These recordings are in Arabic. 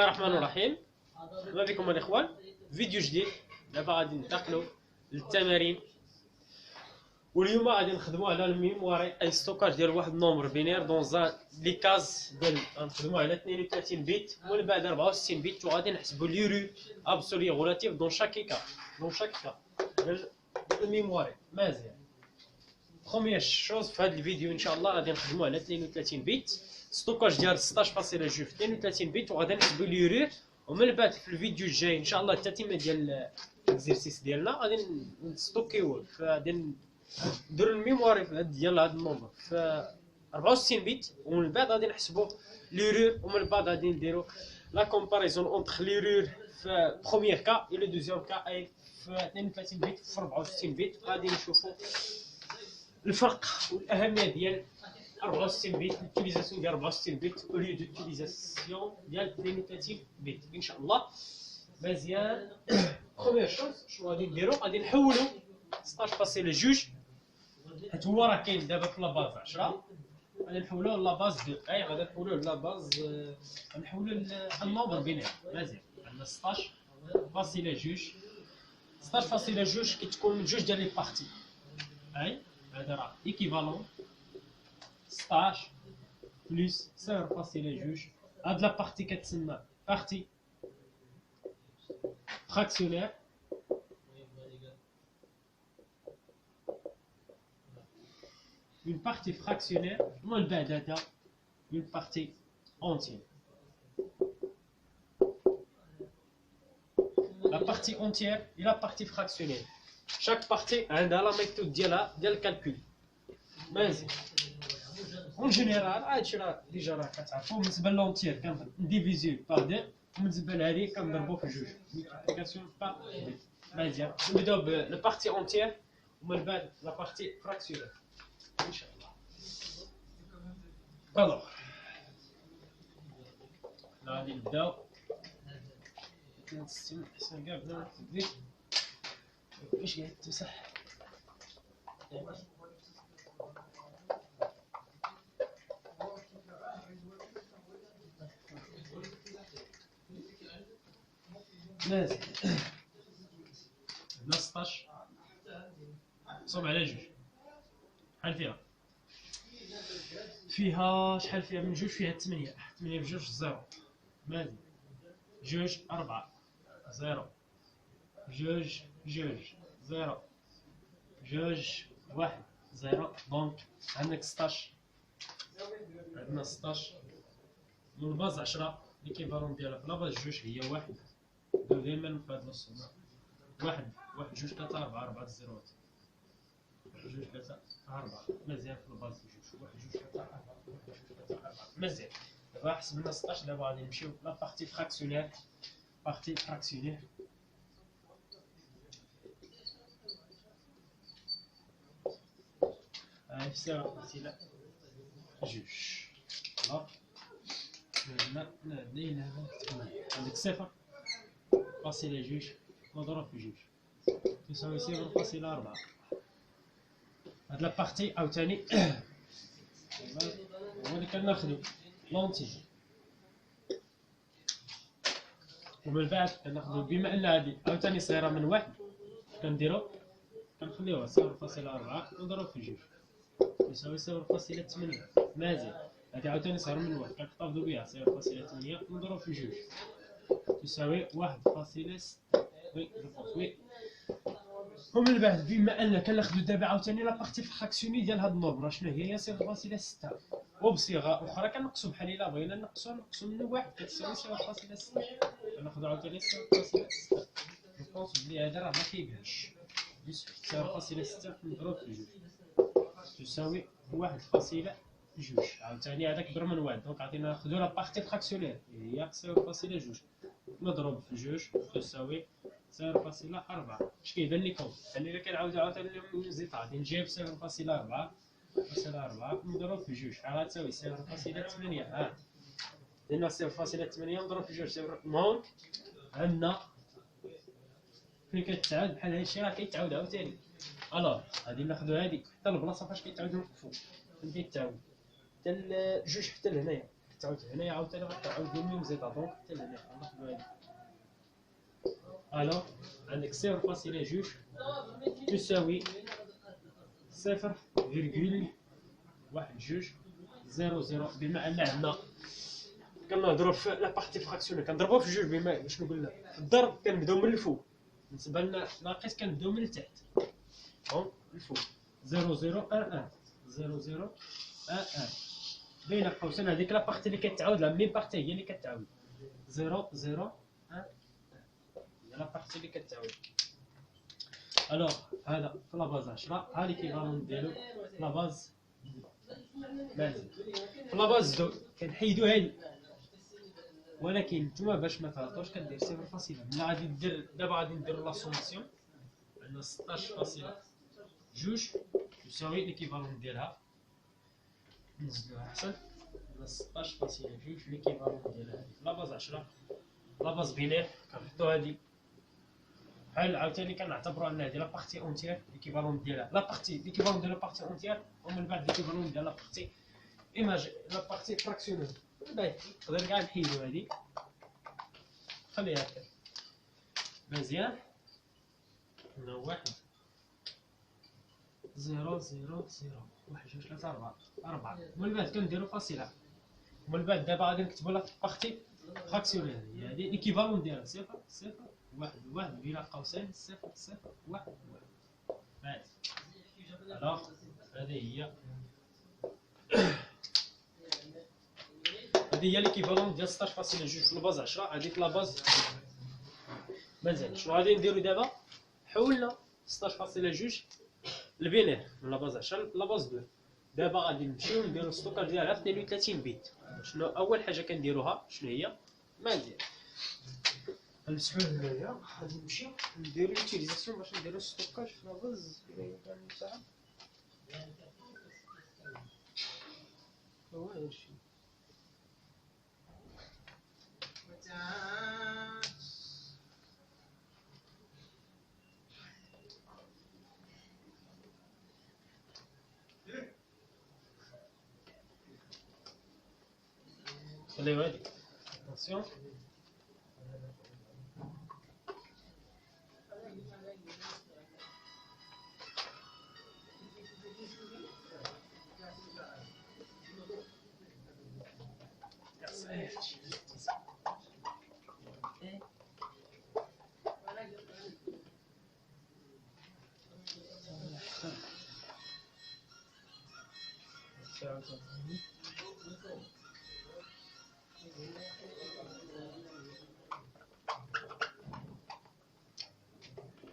الله الرحمن الرحيم. مرحبا بكم الاخوان، فيديو جديد. دابا غادي ننتقلوا للتمارين، واليوم غادي نخدموا على الميمواري اي ستوكاج ديال واحد النومبر بينير دون لي كاز ديال غنخدموا على 32 بيت ومن بعد 64 بيت، وغادي نحسبوا ليرو ابسولي غولاتيف دون شاكي كا ديال الميمواري. مزيان، بروميير شوز في هذا الفيديو ان شاء الله غادي نخدموا على 32 بيت، ستوكاج ديال 16.2 في 32 بيت، وغادي نحسبوا ليرور. ومن بعد في الفيديو الجاي ان شاء الله التتمه ديال الاكزرسيس ديالنا غادي نستوكيوه، فغادي نديروا الميمواري ديال هذا النومبر في 64 بيت، ومن بعد غادي نحسبوا ليرور، ومن بعد غادي نديروا لا كومباريزون اونتر ليرور في بروميير كا و لو دوزيام كا اي في 32 بيت في 64 بيت. غادي نشوفوا الفرق والاهميه ديال 64 بيت، لوتيليزاسيون ديال 64 بيت او ليو دوتيليزاسيون ديال 32 بيت ان شاء الله. مزيان، بروميير شوز شنو غادي نديرو؟ غادي نحولوا 16.2 حيت هو راه كاين دابا في لاباز 10، غادي نحولوه لاباز دقيق، غادي نحولوه لاباز نحولوا النومبر بينير. مزيان، عندنا 16.2 كتكون من جوج ديال لي بارتي، اي هذا راه ايكيفالون 16 بلس 0.2. هاد لا بارتي كتسمى بارتي فراكسيونير، une partie fractionnaire ومن بعد هذا une partie entière. La partie entière et la partie fractionnaire. Chaque partie عندها la méthode ديالها ديال الكالكول. مزيان، اون جينيرال هادشي راه ديجا راه كتعرفوا. بالنسبه لونتير كنديفيزيو بار دو، وبالنسبه لهادي كنضربو في جوج، ملتيبليكاسيون بار دو. مزيان، نبداو بالبارتي اونتير ومن بعد لا بارتي فراكسيونير ان شاء الله. الوغ غادي نبداو 62 احسن كاع بلا ما تبدي واش قاعد تمسح. مزيان، عندنا 16 صوب على جوج، شحال فيها شحال فيها من جوج؟ فيها 8 في جوج زيرو. مزيان، جوج 4 زيرو، جوج زيرو، جوج 1 زيرو. دونك عندك 16، عندنا 16 من الباز 10 ليكيفالون ديالها في لاباز جوج هي 1. دائما في هذا الصوم 1 جوج 3 4 4 زيروات، جوج 3 4. مزيان، في الباز جوج 1 جوج 3 4 جوج 3 4. مزيان، دابا حسبنا 16. دابا غادي نمشيو لا بارتي فراكسيونير. بارتي فراكسيونير هاي ساعة مثلا جوج. هنا عندك 0.2 مضروب في جوج يساوي 0.4. هاد لابارتي عاوتاني هو اللي كناخدو لونتي، ومن بعد كناخدو بما ان هادي عاوتاني صغيرة من 1 كنديرو كنخليوها 0.4 نضرب في جوج يساوي 0.8. مزيان، هادي عاوتاني صغيرة من 1 كنحتفظو بها 0.8 نضرب في جوج تساوي 1.6. وي جو بونس وي. ومن بعد بما ان كناخدو دابا عاوتاني لا بارتي فراكسيوني ديال هاد النومبر شنو هي 0.6، وبصيغه اخرى كنقصو بحال الا بغينا نقصو من 1 كتساوي 0.6. كناخدو عاوتاني 0.6. جو بونس بلي هذا راه ما كيبانش 0.6 مضروب في جوج تساوي 1.2. عاوتاني هذاك ضرب من 1، دونك غادي ناخدو لا بارتي فراكسيونير هي 0.2 مضروب في جوج تساوي 0.4. اش كيبان لكم؟ يعني الا كنعاود عاوتاني نزيد غادي نجيب 0.4 مضروب في جوج شحال غتساوي 0.8. ها درنا 0.8 مضروب في جوج. المهم عندنا فين كتعاد بحال هادشي راه كيتعاود عاوتاني. الوغ غادي ناخدو هاديك حتى البلاصه فاش كيتعاود نوقفو، فين كيتعاود حتى جوج حتى لهنايا كتعاود هنايا عاوتاني غتعاود الميم زيتا دونك حتى لهنا غناخدو هادي. الوغ عندك 0.2 تساوي 0.1200 بما ان عندنا كنهضرو في لا بارتي فراكسيونيل كنضربو في جوج بما باش نقول لك الضرب كنبداو من الفوق بالنسبه لنا ناقص كنبداو من التحت دونك الفوق 0011 0011 بين قوسين هذيك لا بارتي اللي كتعاود لا ميم بارتي هي اللي كتعاود 001 هي لا بارتي اللي كتعاود. الوغ هذا في لاباز 10 ها ليكيفالون ديالو لاباز لازم في لاباز 2 كنحيدو هادي ولكن نتوما باش ما تغلطوش كدير 0.1 ملي غادي دير دابا غادي نديرو لا سومسيون عندنا 16.2 يساوي ليكيفالون ديالها نزيدوها احسن 16.2 ليكيفالون ديالها هادي في لاباز 10 لاباز بينير كنحطو هادي بحال عاوتاني كنعتبرو ان هادي لا بارتي اونتيير ليكيفالون ديالها لا بارتي ليكيفالون ديال لا بارتي اونتيير ومن بعد ليكيفالون ديال لا بارتي ايماج لا بارتي فراكسيونيل. باهي نقدر كاع نحيدو هادي خليها هكا مزيان. هنا 1 0 0 0 1 2 3 4 4 ومن بعد كنديرو فاصله ومن بعد دابا غادي نكتبو لا بارتي فراكسيونيل هي هادي ليكيفالون ديالها 0 0 1 1 بين قوسين 0 0 1 1 باهي. الوغ هذه هي هذه هي ليكيفالون ديال 16.2 في الباز 10 هذيك لاباز مزيان. شنو غادي نديرو دابا؟ حولنا 16.2 البينير من لاباز 10 لاباز 2 دابا غادي نمشيو نديرو ستوكاج ديالها في 32 بيت. شنو اول حاجه كنديروها شنو هي؟ مزيان غنمسحو هنايا غادي نمشيو نديرو ليوتيليزاسيون باش نديرو ستوكاج في لاباز ساعه هو هادشي خليو هادي اتونسيون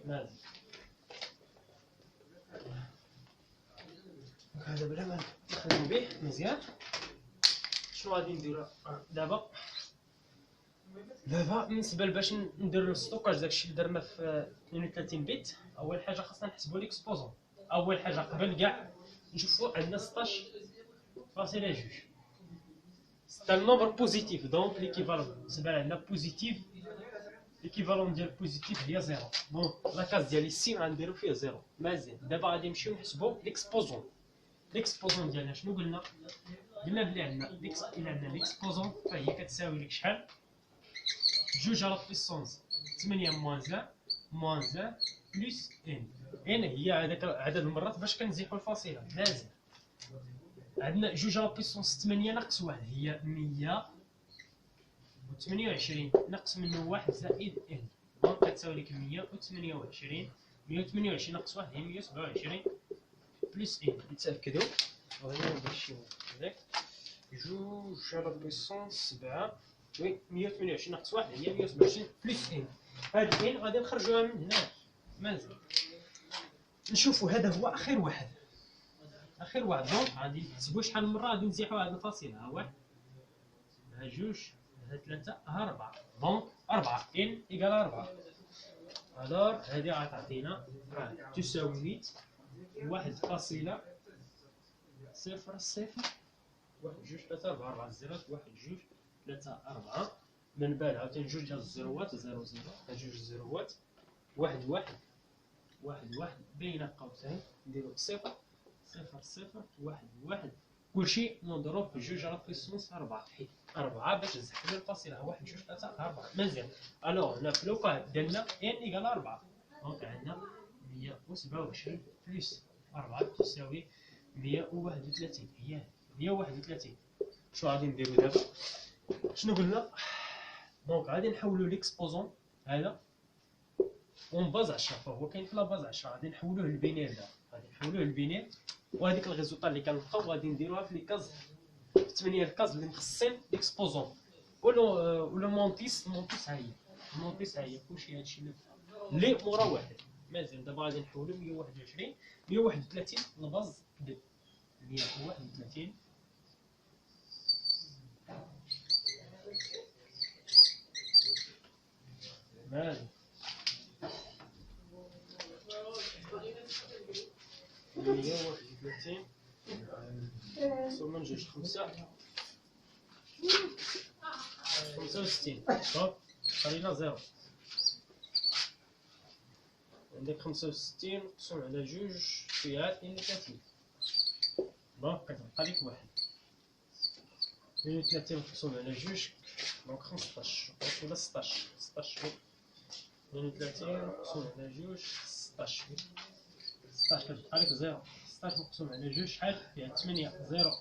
لازم هذا بلا ما نخدمو به مزيان. شنو غادي نديرو دابا؟ دابا بالنسبه باش نديرو الستوكاج داكشي اللي درنا في 32 بيت اول حاجه خاصنا نحسبو ليكسبوزون. اول حاجه قبل كاع نشوفو عندنا 16.2 c'est un nombre positif donc l'équivalent بالنسبه عندنا بوزيتيف l'équivalent ديال بوزيتيف هي 0 دونك لاكاز ديال السين غنديرو فيه 0 مزيان. دابا غادي نمشيو نحسبو ليكسبوزون. ليكسبوزون ديالنا شنو قلنا بلي عندنا عندنا ليكسبوزون فهي كتساوي لك شحال 2 على بويسونس 8 موان 1 موان 1 بلس ان هي هذاك عدد المرات باش كنزيحو الفاصله مزيان. عندنا 2 على بويسونس 8 ناقص 1 هي 128 ناقص منه 1 زائد ان دونك كتساوي لك 128 128 ناقص 1 هي 127 بلس ان. نتاكدوا غادي داكشي هذاك 2 على بويسونس 7 وي 128 ناقص 1 هي 127 بلس ان. هاد ان غادي نخرجوها من هنا مزيان. نشوفوا هذا هو اخر واحد دونك غادي نحسبوا شحال من مره غادي نزيحوا هاد الفاصله. ها 1 ها 2 ها 3 ها 4 دونك 4 ان ايكال 4 الوغ هادي غتعطينا تساوي 1 فاصلة 0 0 1 2 3 4 4 زيروات 1 2 3 4 من بعد عاوتاني جوج ديال الزيروات 0 0 ها جوج زيروات 1 1 1 1 بين قوسين نديرو 0 0 0 1 1 كلشي مضروب في جوج على بويسونس 4 حيت 4 باش تزحف الفاصله 1 2 3 4 مزيان. الوغ هنا في لوكا ديالنا n ايكال 4 دونك عندنا 127 بلس 4 تساوي 131 هي 131. شنو غادي نديرو دابا؟ شنو قلنا؟ دونك غادي نحولو ليكسبوزون هذا اون باز 10 فهو كاين في لا باز 10 غادي نحولوه للبينير هذا غادي نحولوه للبينير وهذيك الريزولطا اللي كنلقاو غادي نديروها في لي كاز في 8 الكاز اللي مخصصين ليكسبوزون ولا مونتيس ها هي المونتيس ها هي كلشي هادشي اللي مورا واحد مزيان. دابا غادي نحولو 131 الباز 2 131 مال 131 ثم جوج 65 شوف خلينا زيرو. عندك 65 مقسوم على جوج فيها 32 دونك كتبقى لك واحد. 32 مقسوم على جوج دونك 15 ولا 16 32 مقسوم على جوج 16 كتبقى لك زيرو. 16 مقسوم على جوج شحال فيها 8 زيرو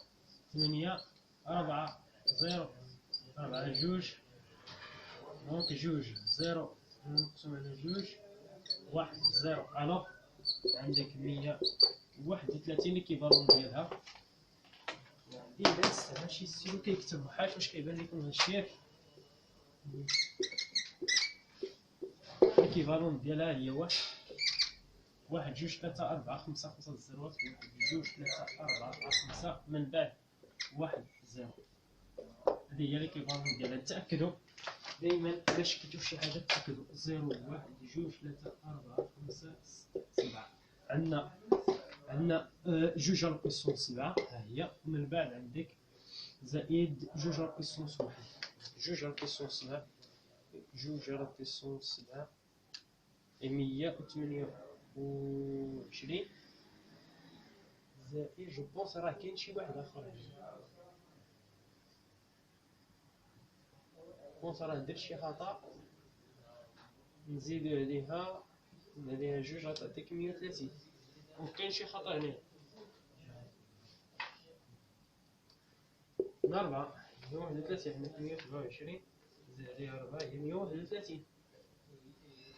8 4 زيرو 4 جوج دونك جوج زيرو مقسوم على جوج واحد زيرو. الوغ عندك 131 ليكيفالون ديالها. بس ماشي ستيلو كيكتب بحال واش كيبان لكم هادشي ليكيفالون ديالها هي واحد جوج 3 4 5 5 زيروات 1 جوج 3 4 5 من بعد 1 0. هذه هي ليكيفالون ديالها. تأكدوا دائما الا شكيتو في شي حاجه تأكدوا 0 1 2 3 4 5 6 7 عندنا جوج على بويسونس 7 ها هي ومن بعد عندك زائد جوج على بويسونس 1 جوج على بويسونس 7 جوج على بويسونس 7 128 زائد جو بونس راه كاين شي واحد اخر بونس راه درت شي خطا نزيدو عليها جوج غتعطيك 130 وكاين شي خطا هنا من 4 131 حنا 127 زائد عليها 4 هي 131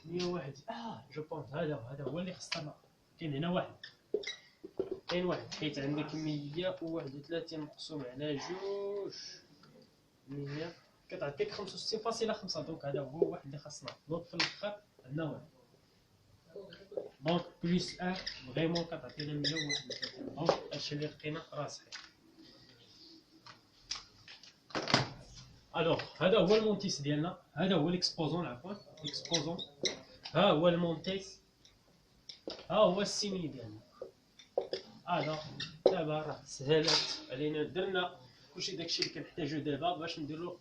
101 جو بونس هذا هو اللي خصنا. كاين هنا واحد حيت عندك 131 مقسوم على جوج 100 كتعطيك 65.5 دونك هذا هو واحد اللي خصنا. دونك في الاخر عندنا واحد دونك بليس 1 فريمون كتعطينا 131 دونك هادشي اللي لقينا راه صحيح. الوغ هذا هو المونتيس ديالنا هذا هو ليكسبوزون عفوا ليكسبوزون ها هو المونتيس ها هو السيني ديالنا. هذا دابا راه سهلت علينا درنا كلشي داكشي اللي كنحتاجو دابا باش نديرو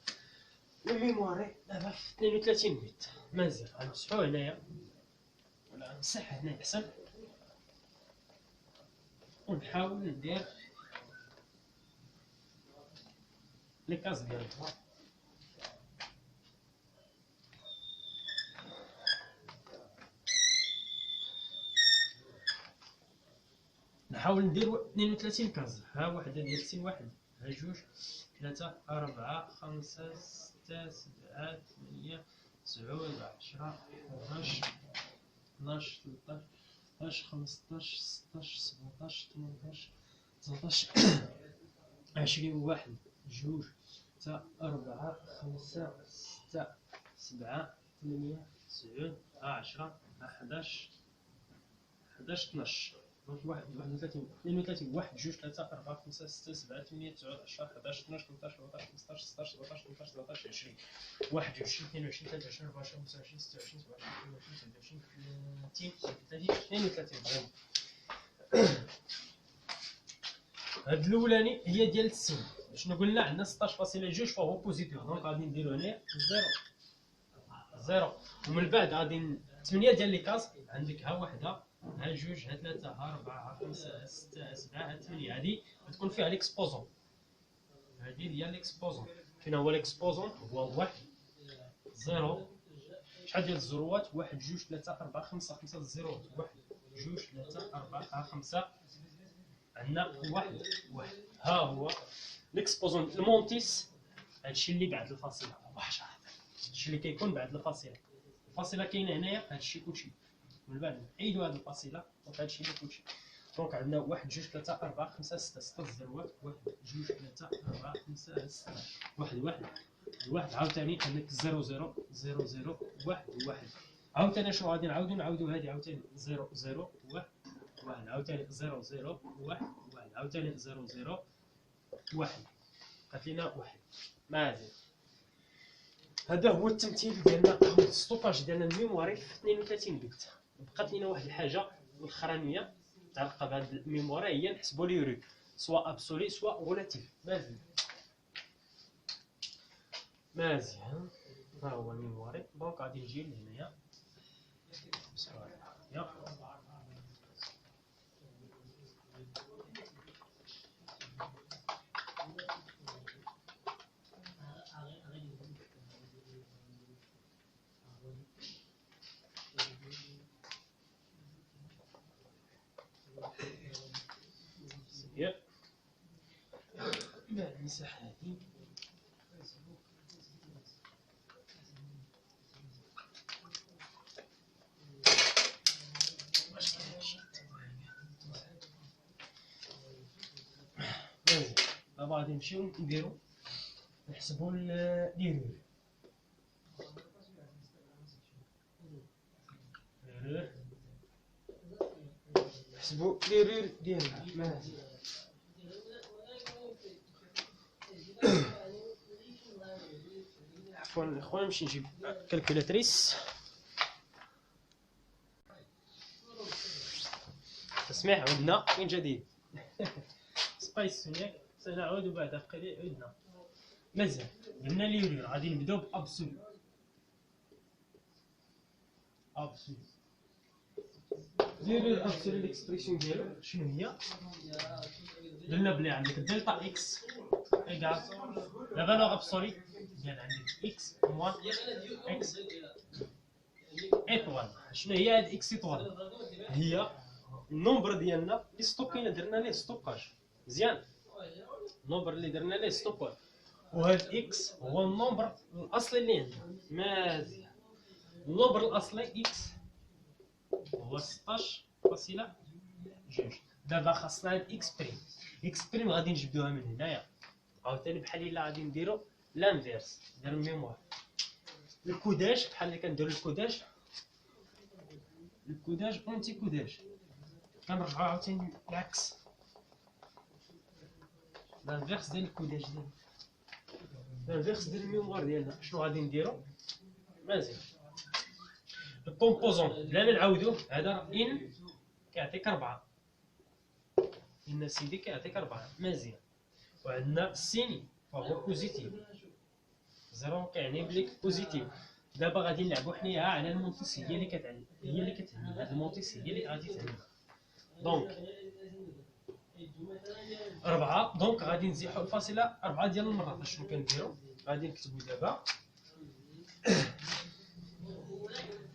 الميمواري دابا في 32 بت مزيان. غنمسحو هنايا ولا نمسح هنا احسن ونحاول ندير لي كاز ديالنا. نحاول ندير 32 كاز. ها وحده ديال سين واحد ها جوج 3 4 5 6 7 8 9 10 11 12 13 14 15 16 17 18 19 20 1 جوج 3 4 5 6 7 8 9 10 11 12 دونك 31 32 1 2 3 4 5 6 7 8 9 10 11 12 13 14 15 16 17 18 19 20 21 22 23 24 25 26 27 28 30 هاد الاولاني هي ديال السين. شنو قلنا عندنا 16.2 فهو بوزيتيف دونك غادي نديرو هنا 0 ومن بعد غادي 8 ديال لي كاز عندك ها وحده ها جوج، ها ثلاثة، ها أربعة، ها خمسة، ها ستة، ها سبعة، ها ثمانية. هادي غتكون فيها ليكسبوزون. هادي هي ليكسبوزون. فين هو ليكسبوزون؟ هو واحد، زيرو. شحال ديال الزروات؟ واحد، جوج، ثلاثة، أربعة، خمسة. خمسة الزروات. واحد، جوج، ثلاثة، أربعة، خمسة. عندنا واحد. ها هو ليكسبوزون. المونتيس هادشي اللي بعد الفاصلة مباشرة. هادشي اللي كيكون بعد الفاصلة. الفاصلة كاينة هنايا، هادشي كلشي. من بعد نعيدو هاد الفاصلة، دونك هادشي اللي كلشي. دونك عندنا واحد، جوج، ثلاثة، أربعة، خمسة، ستة. ستة الزروات. واحد، جوج، ثلاثة، أربعة، خمسة، ستة. واحد. واحد عاوتاني عندك زيرو زيرو زيرو زيرو واحد. عاوتاني شنو غادي نعاودو هادي عاوتاني زيرو زيرو واحد عاوتاني زيرو زيرو واحد عاوتاني زيرو زيرو واحد. بقات لينا واحد. مزيان. هذا هو التمثيل ديالنا، هو الستوكاج ديالنا الميمواري في 32 بت. بقات لينا واحد الحاجه الاخرانيه متعلقه بهذا الميمواري، هي نحسبوا لي رو سواء ابسولي سواء غولاتيف. مزيان. ها هو الميمواري. دونك غادي نجي لهنايا. نمسح هادي. دابا غادي نمشيو نديرو نحسبو لي رور. نحسبو لي رور ديالنا. عفوا الاخوان، نمشي نجيب كالكولاتريس. تسميح عدنا من جديد. سبايس ياك سنعود بعد قليل. عدنا. مزيان. قلنا لي رور. غادي نبداو بابسولو. لي رور ابسولو الاكسبريسيون ديالو شنو هي؟ قلنا بلي عندك دلتا اكس ايكال لا فالور ابسولي ديال عندك اكس موان اكس ايطوال. شنو هي هاد اكس ايطوال؟ هي النومبر ديالنا اللي ستوكينا درنا ليه ستوكاج. مزيان. النومبر اللي درنا ليه ستوكاج، وهاد اكس هو النومبر الاصلي اللي عندنا. مزيان. النومبر الاصلي اكس هو 16.2. دابا خاصنا هاد اكس بريم. اكس بريم غادي نجبدوها من هنايا. عاوتاني بحال الا غادي نديرو لانفيرس ديال الميموار. الكوداج بحال اللي كنديرو الكوداج اونتي كوداج. كنرجعو عاوتاني العكس. لانفيرس ديال الكوداج ديالنا. لانفيرس ديال الميموار ديالنا. شنو غادي نديرو؟ مزيان. الكومبوزون بلا ما نعاودوه، هذا ان كيعطيك 4. ان سيدي كيعطيك 4. مزيان. وعندنا السيني فهو بوزيتيف. زيرو كيعني بليك بوزيتيف. دابا غادي نلعبو حنايا على المونتيس، هي اللي كتعني هاد المونتيس هي اللي غادي تعني. دونك 4. دونك غادي نزيحو الفاصلة 4 ديال المرات. شنو كنديرو؟ غادي نكتبو دابا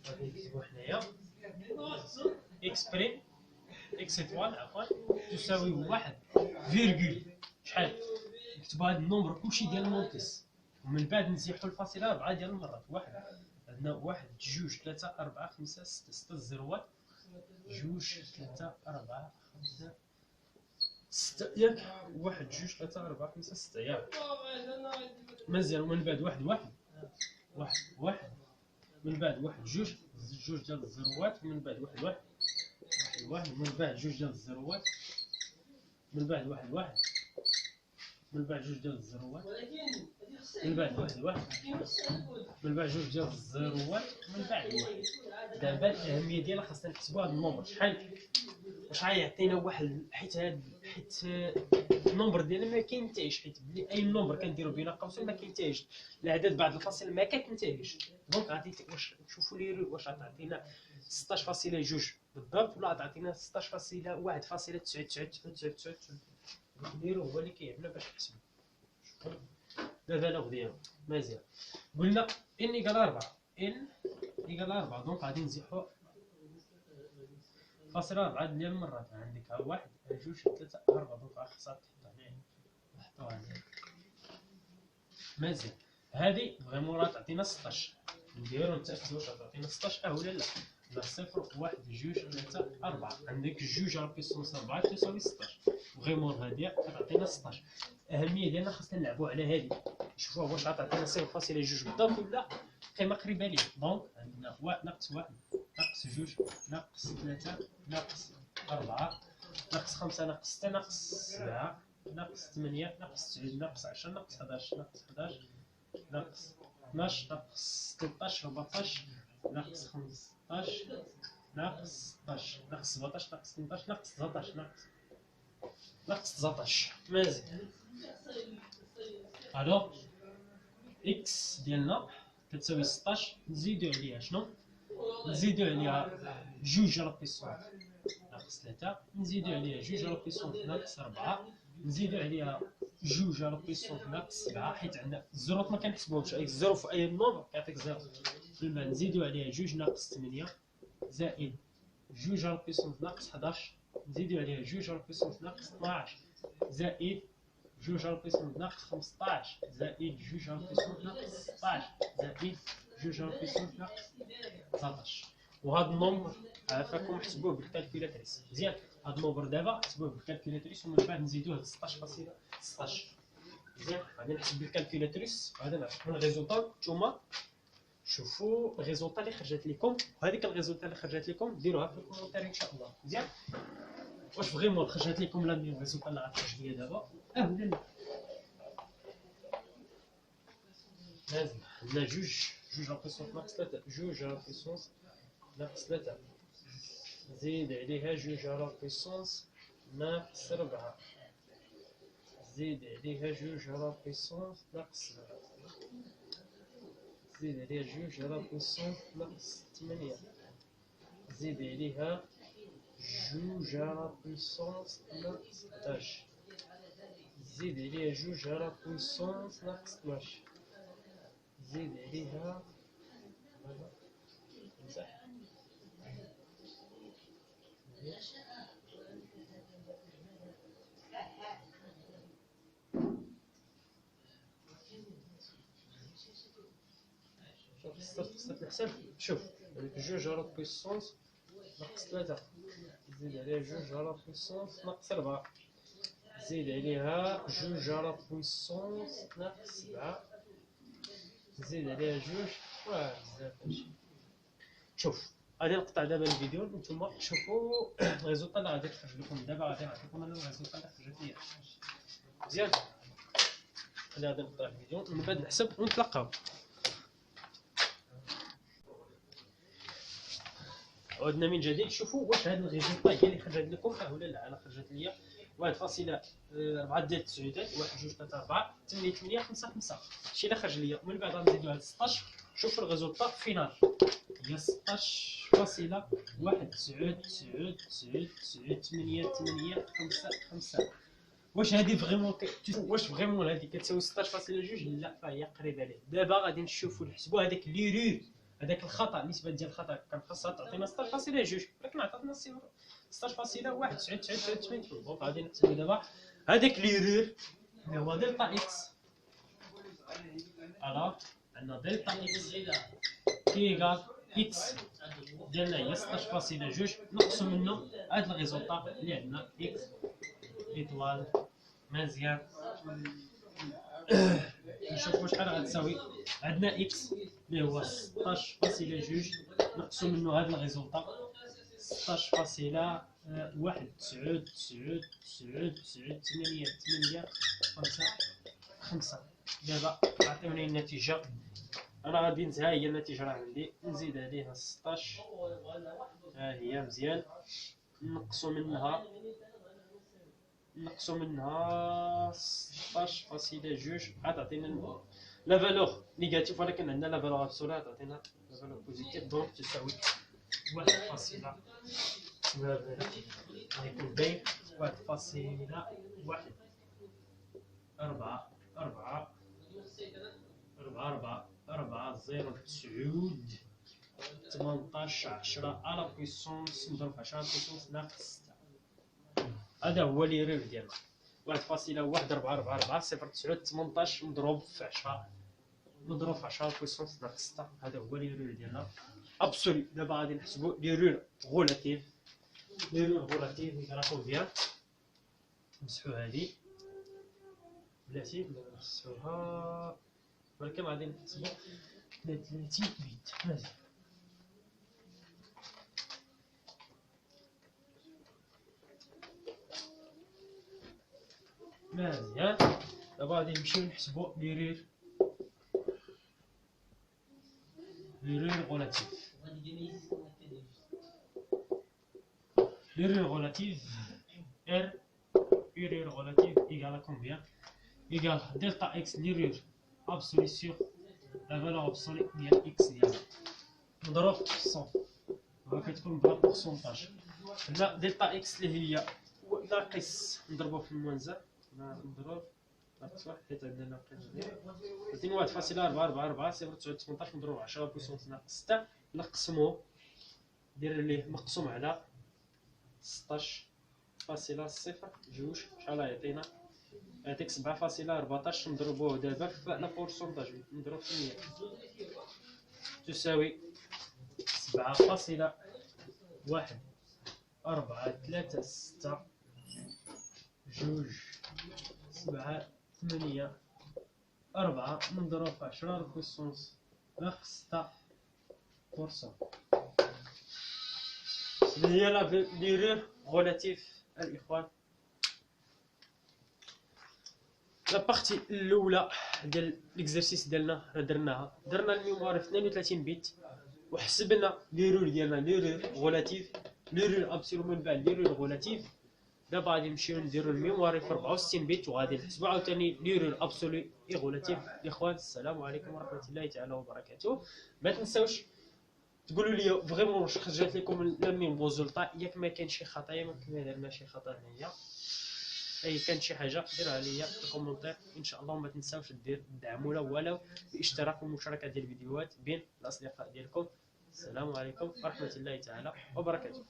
غادي نكتبو حنايا اكس بريم اكس ايطوال عفوا تساوي 1 فيرغول شحال. نكتبو هاد النومبر كلشي ديال المونتيس، ومن بعد نزيحو الفاصلة 4 ديال المرات. واحد. عندنا 1 جوج 3 4 5 6. 6 الزروات. جوج 3 4 5 6 ياك. 1 جوج 3 4 5 6 ياك. مزيان. ومن بعد واحد من بعد 1 جوج ديال الزروات. ومن بعد واحد ومن بعد جوج ديال الزروات. من بعد واحد من بعد جوج ديال الزروات. من بعد واحد من بعد جوج ديال الزروات. من بعد واحد. دابا الأهمية ديالها خاصنا نحسبوا هاد النومبر شحال واش غيعطينا واحد، حيت هاد حيت النومبر ديالنا ما كينتهيش، حيت بلي اي نومبر كنديرو بين قوسين ما كينتهيش، العدد بعد الفاصل ما كتنتهيش. دونك غادي واش نشوفوا لي واش غتعطينا 16.2 بالضبط ولا غتعطينا 16.1.99999. نديرو هو اللي كيعملنا باش نحسبو. دابا لوغ ديالو مزيان. قلنا ان ايكال 4 ان ايكال 4 دونك غادي نزيحو فاصل 4 ديال المرات. عندك ها 1 2 3 4 دونك خاصها تحط هنا نحطوها هنا مزيان. هادي فريمون راه تعطينا 16 نديرو نتاكدو واش تعطينا 16 ولا لا. لا 0 1 2 3 4 عندك 2 على بيسونس 4 تساوي 16 فريمون هادي كتعطينا 16. الاهميه ديالنا خاصنا نلعبوا على هادي نشوفوا واش غتعطينا 0.2 بالضبط ولا قيمه قريبه ليه. دونك عندنا 1 ناقص 1 ناقص 2 ناقص 3 ناقص 4 ناقص 5 ناقص 6 ناقص 7 ناقص 8 ناقص 9 ناقص 10 ناقص 11 ناقص 11 ناقص 12 ناقص 13 14 ناقص 15 ناقص 16 ناقص 17 ناقص 18 ناقص 19 ناقص 19. مزيان. الو اكس ديالنا كتساوي 16 نزيدو عليها شنو؟ نزيدو عليها 2 على بيسونس ناقص 3 نزيدو عليها 2 على بيسونس ناقص 4 نزيدو عليها 2 على بيسونس ناقص 7 حيت عندنا الزروط ما كنحسبوهمش. اي زيرو في اي نومبر كيعطيك زيرو. الماء نزيدو عليها 2 ناقص 8 زائد 2 على بيسونس ناقص 11 نزيدو عليها 2 على بيسونس ناقص 12 زائد 2 على بيسونس ناقص 15 زائد 2 على بيسونس ناقص 16 زائد 2 على بيسونس ناقص 19. وهذا النومبر عافاكم حسبوه بالكالكولاتريس. مزيان. هذا النومبر دابا حسبوه بالكالكولاتريس ومن بعد نزيدوه ل 16.16. مزيان. غادي نحسب بالكالكولاتريس غادي نعرف من الريزولطا. نتوما شوفوا الريزولطا اللي خرجت لكم وهذيك الريزولطا اللي خرجت لكم ديروها في الكومونتير ان شاء الله. مزيان. واش فريمون خرجت لكم لا ميم الريزولطا اللي غتخرج ليا دابا ولا لا؟ لازم عندنا جوج على بيسونس ناقص 3 2 على بيسونس ناقص 3 زيد عليها 2 على بيسونس ناقص 4 زيد عليها 2 على بيسونس ناقص 7 زيد عليها 2 على بيسونس ناقص 8 زيد عليها 2 على بيسونس ناقص 11 زيد عليها 2 على بيسونس ناقص 12 زيد عليها امسح خصك نحسب. شوف هذيك 2 على بيسونس ناقص 3 زيد عليها 2 على بيسونس ناقص 4 زيد عليها 2 على بيسونس ناقص 7 زيد عليها 2 بزاف هادشي. شوف غادي نقطع دابا الفيديو نتوما شوفوا الريزولطا اللي غادي تخرج لكم دابا. غادي نعطيكم انا الريزولطا اللي خرجت ليا. مزيان. غادي نقطع الفيديو ومن بعد نحسب ونتلاقاو. عدنا من جديد. شوفوا واش هاد الريزولطا هي اللي خرجت لكم ولا لا. انا خرجت ليا 1.4 ديال 9 1 2 3 4 8 8 5 5 هادشي اللي خرج ليا. ومن بعد غنزيدو على 16. شوفوا الريزولطا فينال هي 16.1999998 واش هادي فريمون واش فريمون هادي كتساوي 16.2؟ لا فهي قريبه ليه. دابا غادي نشوفوا نحسبوا هذاك ليرور هذاك الخطا النسبه ديال الخطا كان خاصها تعطينا 16.2 ولكن عطاتنا 16.19998. دونك غادي نحسبوا دابا هذاك ليرور اللي هو دلتا اكس. الوغ عندنا دلتا اكس كيغال اكس ديالنا هي 16.2 نقصوا منه هاد الريزولطا اللي عندنا اكس ايطوال. مزيان. نشوفوا شحال غتساوي. عندنا اكس اللي هو 16.2 نقصوا منه هاد الريزولطا 16.19998 دابا عطيوني النتيجه. انا غادي ها هي النتيجه راه عندي نزيد عليها 16 ها هي. مزيان. نقصوا منها نقصوا منها 16.2 عاد تعطينا لا فالور نيجاتيف، ولكن عندنا لا فالور ابسولو تعطينا لا فالور بوزيتيف، دونك تساوي 1.1 غيكون بين 1.1 4 4 4 4 0 9 18 10 على بويسونس مضروب في 10 بويسونس ناقص 6. هذا هو لي ريف ديالنا 1.1444 0 9 18 مضروب في 10 مضروب في 10 بويسونس ناقص 6. هذا هو لي ريف ديالنا ابسولي. دابا غادي نحسبوا لي ريف غولاتيف. لي ريف غولاتيف راكم ديال نمسحوا هذه بلاتي نمسحوها، ولكن غادي نحسبوا 33 بيت. مزيان. دابا غادي نمشيو نحسبوا لي رير غولاتيف. لي رير غولاتيف ار رير غولاتيف ايكال كومبيان؟ ايكال دلتا اكس لي رير ابسولي سيغ لا فالور ابسولي ديال اكس ديالنا مضروب في 100، كتكون بلا بورسونتاج. هنا دلتا اكس اللي هي ناقص نضربو في الموانزه نضرب ناقص واحد حيت عندنا ناقص ديال 1.444 0 9 18 مضروب 10 بويسونس ناقص 6 نقسمو دير ليه مقسوم على 16.02 شحال يعطينا؟ يعطيك 7.14 نضربوه دابا في لا بورسونتاج نضرب في 100 تساوي 7.1 4 3 6 2 7 8 4 نضرب في 10 بويسونس ناقص 6%. هي لا لي رير غولاتيف الاخوان. لا بارتي الاولى ديال ليكزارسيس ديالنا درنا الميموار في 32 بيت وحسبنا لي رير ديالنا لي رير غولاتيف لي رير ابسولو من بعد لي رير غولاتيف. دابا غادي نمشيو نديرو الميمواري في 64 بيت وغادي نحسبو عاوتاني لي رير ابسولو اي غولاتيف. الاخوان السلام عليكم ورحمه الله تعالى وبركاته. ما تنساوش تقولوا لي فريمون واش خرجت لكم لا ميم بوزولطا، ياك ما كان شي خطا ياك ما درنا شي خطا هنايا، اي كان شي حاجه ديروها ليا في الكومونتير ان شاء الله. ما تنساوش تدعمونا ولو باشتراك ومشاركه ديال الفيديوهات بين الاصدقاء ديالكم. السلام عليكم ورحمه الله تعالى وبركاته.